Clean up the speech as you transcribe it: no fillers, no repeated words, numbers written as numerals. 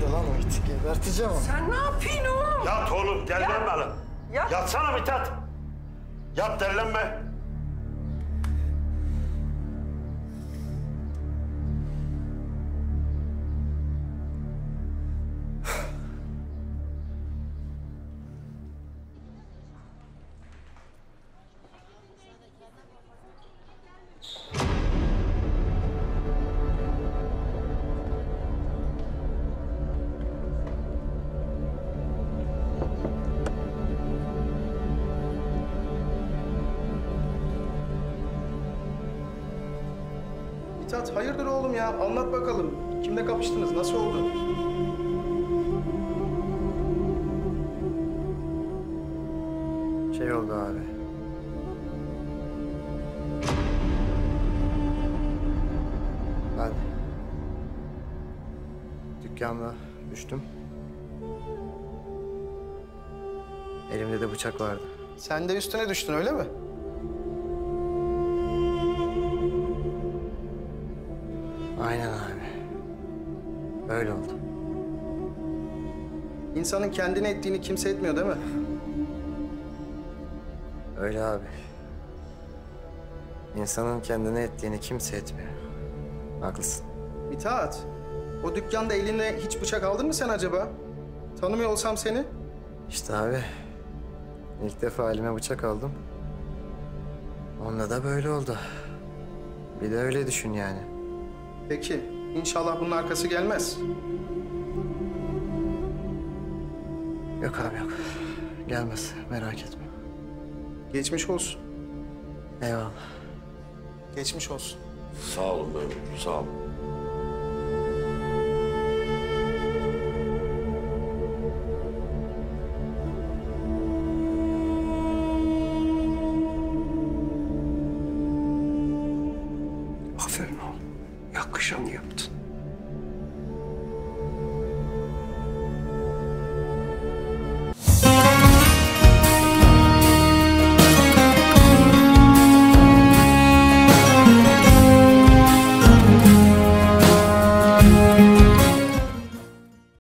Nerede lan o it? Geberteceğim onu. Sen ne yapıyorsun oğlum? Yat oğlum, delilenme lan. Ya. Yatsana Mithat. Yat, delilenme. Mithat, hayırdır oğlum ya? Anlat bakalım. Kimle kapıştınız? Nasıl oldu? Şey oldu abi. Ben dükkanda düştüm. Elimde de bıçak vardı. Sen de üstüne düştün öyle mi? Aynen abi. Öyle oldu. İnsanın kendine ettiğini kimse etmiyor değil mi? Öyle abi. İnsanın kendine ettiğini kimse etmiyor. Haklısın. Mithat, o dükkanda eline hiç bıçak aldın mı sen acaba? Tanımıyor olsam seni? İşte abi. İlk defa elime bıçak aldım. Onunla da böyle oldu. Bir de öyle düşün yani. Peki, inşallah bunun arkası gelmez. Yok abi yok. Gelmez. Merak etme. Geçmiş olsun. Eyvallah. Geçmiş olsun. Sağ olun Mehmet, sağ olun. Aferin oğlum. Yakışanı yaptın.